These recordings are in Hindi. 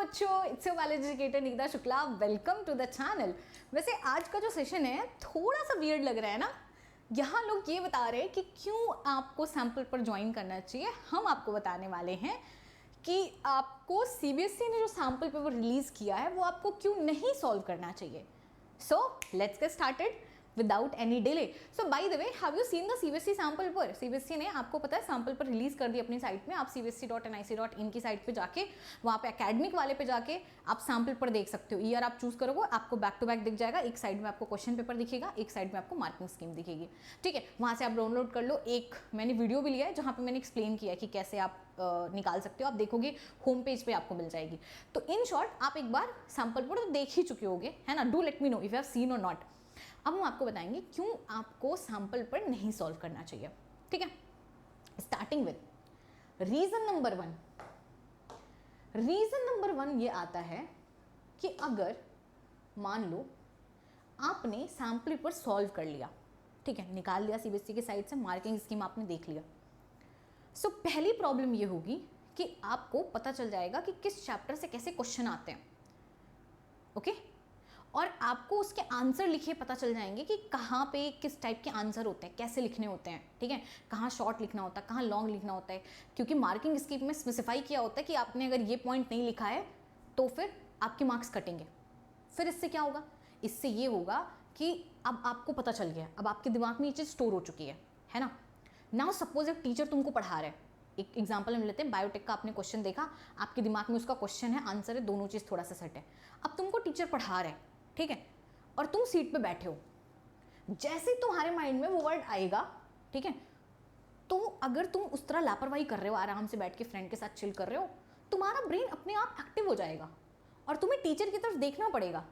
बच्चों, it's your biology educator Nikita Shukla. Welcome to the channel. वैसे आज का जो सेशन है थोड़ा सा वियर्ड लग रहा है ना। यहाँ लोग ये बता रहे हैं कि क्यों आपको सैम्पल पर ज्वाइन करना चाहिए। हम आपको बताने वाले हैं कि आपको सीबीएसई ने जो सैम्पल पेपर रिलीज किया है वो आपको क्यों नहीं सॉल्व करना चाहिए। So let's get started without any delay. So by the way, have you seen the CBSE sample पर? सीबीएसई ने आपको पता है सैम्पल पर रिलीज कर दी अपनी साइट में। आप cbsc.nic.in की साइट पे जाके वहाँ पे एकेडमिक वाले पे जाके आप सैम्पल पर देख सकते हो। ईयर आप चूज करोगे, आपको बैक टू बैक दिख जाएगा। एक साइड में आपको क्वेश्चन पेपर दिखेगा, एक साइड में आपको मार्किंग स्कीम दिखेगी। ठीक है, वहाँ से आप डाउनलोड कर लो। एक मैंने वीडियो भी लिया है जहाँ पे मैंने एक्सप्लेन किया है कि कैसे आप निकाल सकते हो। आप देखोगे होम पेज पे आपको मिल जाएगी। तो इन शॉर्ट आप एक बार सैम्पल पर तो देख ही चुके होगे, है ना। Do let me know if you have seen और नॉट। अब हम आपको बताएंगे क्यों आपको सैंपल पर नहीं सॉल्व करना चाहिए। ठीक है, starting with reason number one. Reason number one ये आता है कि अगर मान लो आपने सैंपल पर सॉल्व कर लिया, ठीक है, निकाल लिया सीबीएसई की साइड से, मार्किंग स्कीम आपने देख लिया। सो पहली प्रॉब्लम ये होगी कि आपको पता चल जाएगा कि किस चैप्टर से कैसे क्वेश्चन आते हैं। ओके, और आपको उसके आंसर लिखे पता चल जाएंगे कि कहाँ पे किस टाइप के आंसर होते हैं, कैसे लिखने होते हैं। ठीक है, कहाँ शॉर्ट लिखना होता है, कहाँ लॉन्ग लिखना होता है, क्योंकि मार्किंग स्कीम में स्पेसिफाई किया होता है कि आपने अगर ये पॉइंट नहीं लिखा है तो फिर आपके मार्क्स कटेंगे। फिर इससे क्या होगा? इससे ये होगा कि अब आपको पता चल गया, अब आपके दिमाग में ये चीज़ स्टोर हो चुकी है ना। नाउ सपोज एक टीचर तुमको पढ़ा रहा है, एक एग्जाम्पल हम लेते हैं, बायोटेक का आपने क्वेश्चन देखा, आपके दिमाग में उसका क्वेश्चन है, आंसर है, दोनों चीज़ थोड़ा सा सेट है। अब तुमको टीचर पढ़ा रहा है, ठीक है, और तुम सीट पे बैठे हो। जैसे तुम्हारे माइंड में वो वर्ड आएगा, ठीक है, तो अगर तुम उस तरह लापरवाही कर रहे हो, आराम से बैठ के फ्रेंड के साथ चिल कर रहे हो, तुम्हारा ब्रेन अपने आप एक्टिव हो जाएगा और तुम्हें टीचर की तरफ देखना पड़ेगा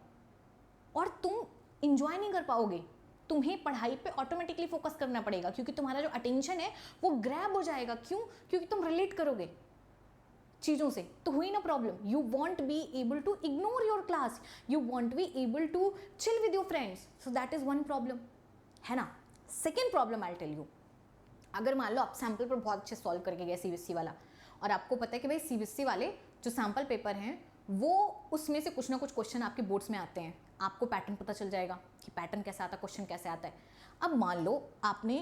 और तुम इंजॉय नहीं कर पाओगे। तुम्हें पढ़ाई पे ऑटोमेटिकली फोकस करना पड़ेगा क्योंकि तुम्हारा जो अटेंशन है वो ग्रैब हो जाएगा। क्यों? क्योंकि तुम रिलेट करोगे चीज़ों से। तो हुई ना problem. You won't be able to ignore your class, you won't be able to chill with your friends. So that is one problem, है ना। Second problem I tell you, अगर मान लो आप सैम्पल पर बहुत अच्छे सॉल्व करके गए सीबीएसई वाला, और आपको पता है कि भाई सीबीएसई वाले जो सैम्पल पेपर हैं वो उसमें से कुछ ना कुछ क्वेश्चन आपके बोर्ड्स में आते हैं, आपको पैटर्न पता चल जाएगा कि पैटर्न कैसा आता है, क्वेश्चन कैसे आता है। अब मान लो आपने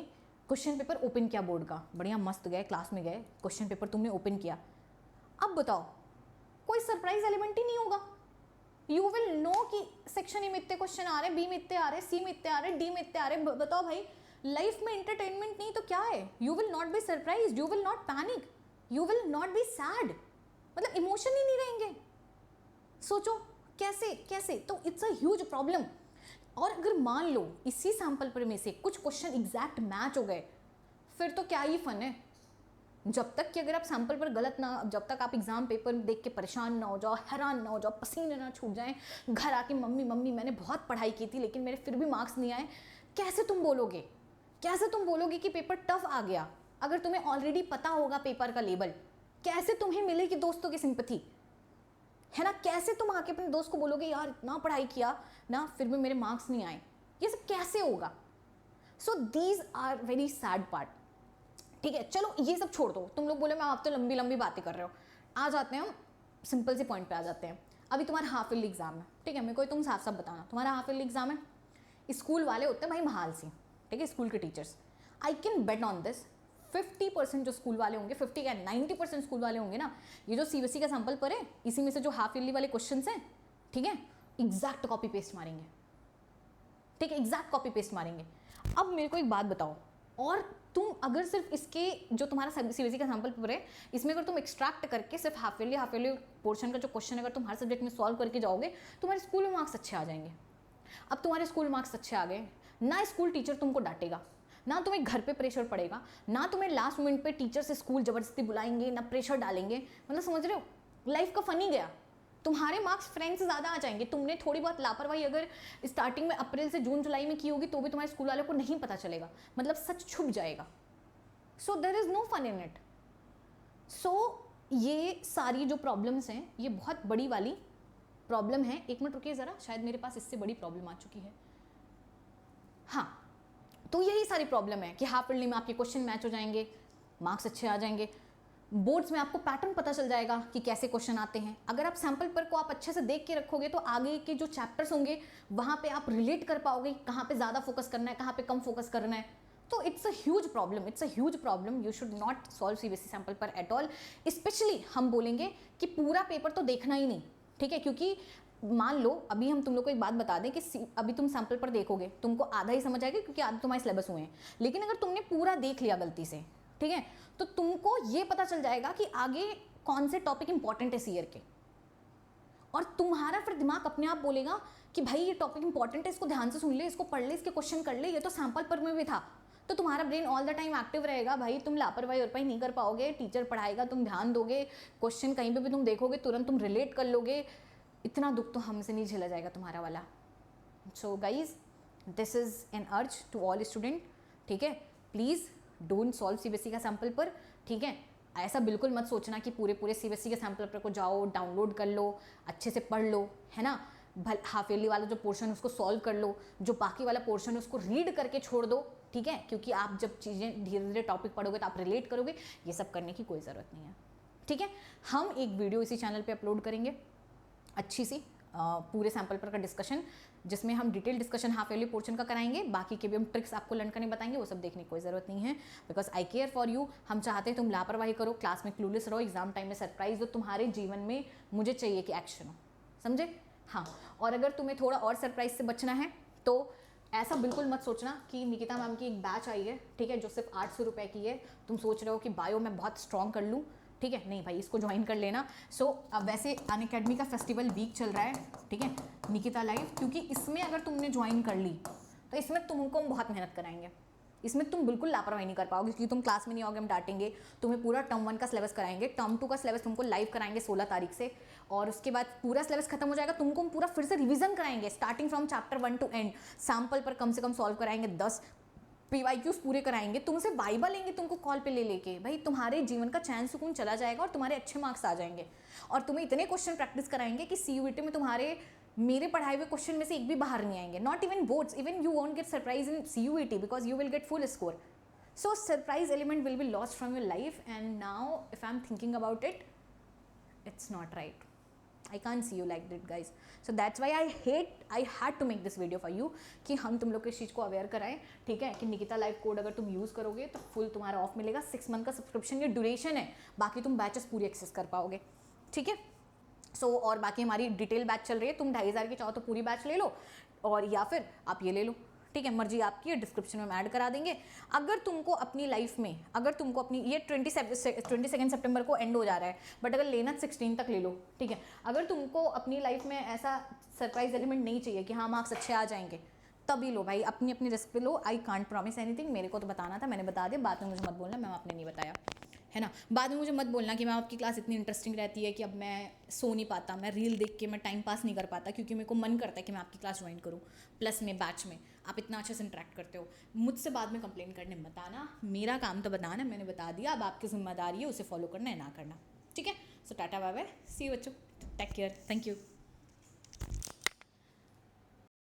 क्वेश्चन पेपर ओपन किया बोर्ड का, बढ़िया मस्त गए, क्लास में गए, क्वेश्चन पेपर तुमने ओपन किया। अब बताओ, कोई सरप्राइज एलिमेंट ही नहीं होगा। यू विल नो कि सेक्शन ए में इतने क्वेश्चन आ रहे, बी में इतने आ रहे, सी में इतने आ रहे, डी में इतने आ रहे। बताओ भाई, लाइफ में एंटरटेनमेंट नहीं तो क्या है? You will not be surprise, you will not panic, you will not be sad, मतलब इमोशन ही नहीं रहेंगे। सोचो कैसे कैसे, तो इट्स अ ह्यूज प्रॉब्लम। और अगर मान लो इसी सैंपल पर में से कुछ क्वेश्चन एग्जैक्ट मैच हो गए, फिर तो क्या ही फन है। जब तक कि अगर आप सैंपल पर गलत ना, जब तक आप एग्जाम पेपर देख के परेशान ना हो जाओ, हैरान ना हो जाओ, पसीने ना छूट जाएं, घर आके मम्मी मम्मी मैंने बहुत पढ़ाई की थी लेकिन मेरे फिर भी मार्क्स नहीं आए, कैसे तुम बोलोगे? कैसे तुम बोलोगे कि पेपर टफ आ गया? अगर तुम्हें ऑलरेडी पता होगा पेपर का लेवल, कैसे तुम्हें मिलेगी दोस्तों की सिंपैथी, है ना। कैसे तुम आके अपने दोस्त को बोलोगे यार इतना पढ़ाई किया ना फिर भी मेरे मार्क्स नहीं आए? ये सब कैसे होगा? So these are very sad part. ठीक है, चलो ये सब छोड़ दो। तुम लोग बोले मैं आप तो लंबी लंबी बातें कर रहे हो। आ जाते हैं हम सिंपल से पॉइंट पे आ जाते हैं। अभी तुम्हारा हाफ ईयरली एग्जाम है, ठीक है, मेरे को तुम साफ साफ बताना, तुम्हारा हाफ ईयरली एग्जाम है। स्कूल वाले होते हैं भाई महाल से, ठीक है, स्कूल के teachers. I can bet on this 50% जो स्कूल वाले होंगे, 50 क्या 90% स्कूल वाले होंगे ना, ये जो सीबीएसई का सैंपल पर है इसी में से जो हाफ ईयरली वाले क्वेश्चन हैं, ठीक है, एग्जैक्ट कॉपी पेस्ट मारेंगे। ठीक है, एग्जैक्ट कॉपी पेस्ट मारेंगे। अब मेरे को एक बात बताओ, और तुम अगर सिर्फ इसके जो तुम्हारा सीबीएसई का सैंपल पेपर है इसमें अगर तुम एक्सट्रैक्ट करके सिर्फ हाफ ईयरली पोर्शन का जो क्वेश्चन अगर तुम हर सब्जेक्ट में सॉल्व करके जाओगे, तुम्हारे स्कूल में मार्क्स अच्छे आ जाएंगे। अब तुम्हारे स्कूल मार्क्स अच्छे आ गए ना, स्कूल टीचर तुमको डांटेगा ना, तुम्हें घर पे प्रेशर पड़ेगा ना, तुम्हें लास्ट मिनट पे टीचर से स्कूल जबरदस्ती बुलाएंगे ना, प्रेशर डालेंगे। मतलब समझ रहे हो, लाइफ का फन ही गया। तुम्हारे मार्क्स फ्रेंड से ज़्यादा आ जाएंगे। तुमने थोड़ी बहुत लापरवाही अगर स्टार्टिंग में अप्रैल से जून जुलाई में की होगी तो भी तुम्हारे स्कूल वालों को नहीं पता चलेगा, मतलब सच छुप जाएगा। So there is no fun in it. So ये सारी जो प्रॉब्लम्स हैं ये बहुत बड़ी वाली प्रॉब्लम है। एक मिनट रुकिए ज़रा, शायद मेरे पास इससे बड़ी प्रॉब्लम आ चुकी है। हाँ, तो यही सारी प्रॉब्लम है कि हाफ ईयरली में आपके क्वेश्चन मैच हो जाएंगे, मार्क्स अच्छे आ जाएंगे। बोर्ड्स में आपको पैटर्न पता चल जाएगा कि कैसे क्वेश्चन आते हैं। अगर आप सैम्पल पेपर को आप अच्छे से देख के रखोगे तो आगे के जो चैप्टर्स होंगे वहाँ पे आप रिलेट कर पाओगे, कहाँ पे ज़्यादा फोकस करना है, कहाँ पे कम फोकस करना है। तो it's a huge problem, you should not solve CBSE sample पर एट ऑल। स्पेशली हम बोलेंगे कि पूरा पेपर तो देखना ही नहीं, ठीक है, क्योंकि मान लो अभी हम तुम लोग को एक बात बता दें कि अभी तुम सैम्पल पर देखोगे, तुमको आधा ही समझ आएगा क्योंकि आधा तुम्हारे सिलेबस हुए हैं। लेकिन अगर तुमने पूरा देख लिया गलती से, ठीक है, तो तुमको ये पता चल जाएगा कि आगे कौन से टॉपिक इंपॉर्टेंट है इस ईयर के, और तुम्हारा फिर दिमाग अपने आप बोलेगा कि भाई ये टॉपिक इंपॉर्टेंट है, इसको ध्यान से सुन ले, इसको पढ़ ले, इसके क्वेश्चन कर ले, ये तो सैम्पल पर में भी था। तो तुम्हारा brain all the time active रहेगा भाई, तुम लापरवाही और नहीं कर पाओगे, टीचर पढ़ाएगा, तुम ध्यान दोगे, क्वेश्चन कहीं पे भी तुम देखोगे तुरंत तुम रिलेट कर लोगे। इतना दुख तो हमसे नहीं झेला जाएगा तुम्हारा वाला। So guys, this is an urge to all student, ठीक है, प्लीज़ डोंट सॉल्व सीबीएसई का सैम्पल पर, ठीक है। ऐसा बिल्कुल मत सोचना कि पूरे सीबीएसई के सैम्पल पेपर को जाओ, डाउनलोड कर लो, अच्छे से पढ़ लो, है ना, हाफ ईयरली वाला जो पोर्शन उसको सॉल्व कर लो, जो बाकी वाला पोर्शन है उसको रीड करके छोड़ दो, ठीक है, क्योंकि आप जब चीज़ें धीरे धीरे टॉपिक पढ़ोगे तो आप रिलेट करोगे। ये सब करने की कोई ज़रूरत नहीं है, ठीक है। हम एक वीडियो इसी चैनल पे अपलोड करेंगे अच्छी सी पूरे सैम्पल पर का डिस्कशन, जिसमें हम detail discussion half yearly portion का कराएंगे, बाकी के भी हम ट्रिक्स आपको लर्न करने बताएंगे। वो सब देखने की कोई ज़रूरत नहीं है, because I care for you. हम चाहते हैं तुम लापरवाही करो, क्लास में क्लूलेस रहो, एग्जाम टाइम में सरप्राइज दो, तुम्हारे जीवन में मुझे चाहिए कि एक्शन हो, समझे। हाँ, और अगर तुम्हें थोड़ा और सरप्राइज से बचना है तो ऐसा बिल्कुल मत सोचना कि निकिता मैम की एक बैच आई है, ठीक है, जो सिर्फ 800 रुपये की है, तुम सोच रहे हो कि बायो में बहुत स्ट्रॉन्ग कर लूँ, ठीक है, नहीं भाई, इसको ज्वाइन कर लेना। सो अब वैसे अनअकैडमी का फेस्टिवल वीक चल रहा है, ठीक है, निकिता लाइव, क्योंकि इसमें अगर तुमने ज्वाइन कर ली तो इसमें तुमको हम बहुत मेहनत कराएंगे, इसमें तुम बिल्कुल लापरवाही नहीं कर पाओगे, क्योंकि तुम क्लास में नहीं आओगे, हम डांटेंगे तुम्हें। पूरा टर्म 1 का सिलेबस कराएंगे, टर्म 2 का सिलेबस तुमको लाइव कराएंगे 16 तारीख से, और उसके बाद पूरा सिलेबस खत्म हो जाएगा, तुमको हम पूरा फिर से रिवीजन कराएंगे, starting from chapter 1 to end. Sample पर कम से कम सॉल्व कराएंगे, 10 PYQs पूरे कराएंगे, तुमसे वाइबा लेंगे तुमको कॉल पे ले लेके, भाई तुम्हारे जीवन का चैन सुकून चला जाएगा और तुम्हारे अच्छे मार्क्स आ जाएंगे। और तुम्हें इतने क्वेश्चन प्रैक्टिस कराएंगे कि CUET में तुम्हारे मेरे पढ़ाए हुए क्वेश्चन में से एक भी बाहर नहीं आएंगे, not even boards, even you won't get surprise in CUET because you will get full score. So surprise element will be lost from your life, and now if I'm thinking about it, it's not right. I can't see you like that, guys. So that's why I had to make this video for you कि हम तुम लोग को इस चीज़ को अवेयर कराएं, ठीक है, कि निकिता लाइव कोड अगर तुम यूज़ करोगे तो फुल तुम्हारा ऑफ मिलेगा, 6 मंथ का सब्सक्रिप्शन ये ड्यूरेशन है, बाकी तुम बैचेस पूरी एक्सेस कर पाओगे, ठीक है। सो और बाकी हमारी डिटेल बैच चल रही है, तुम 2500 की चाहो तो पूरी बैच ले लो, और या फिर आप ये ले लो, ठीक है, मर्जी आपकी है, डिस्क्रिप्शन में हम ऐड करा देंगे। अगर तुमको अपनी लाइफ में, अगर तुमको अपनी ये 22 सितंबर को एंड हो जा रहा है, बट अगर लेना 16 तक ले लो, ठीक है। अगर तुमको अपनी लाइफ में ऐसा सरप्राइज एलिमेंट नहीं चाहिए कि हाँ मार्क्स अच्छे आ जाएंगे, तभी लो भाई, अपनी अपनी रिस्क पे लो। आई कांट प्रॉमिस एनीथिंग, मेरे को तो बताना था, मैंने बता दिया, बाद में मुझे मत बोलना मैम आपने नहीं बताया, है ना। बाद में मुझे मत बोलना कि मैम आपकी क्लास इतनी इंटरेस्टिंग रहती है कि अब मैं सो नहीं पाता, मैं रील देख के मैं टाइम पास नहीं कर पाता, क्योंकि मेरे को मन करता है कि मैं आपकी क्लास ज्वाइन करूँ, प्लस में बैच में आप इतना अच्छे से इंटरेक्ट करते हो। मुझसे बाद में कंप्लेन करने मत आना, मेरा काम तो बताना, मैंने बता दिया, अब आपकी जिम्मेदारी है उसे फॉलो करना है ना करना, ठीक है। So tata bye bye, see you बच्चों, टेक केयर, थैंक यू।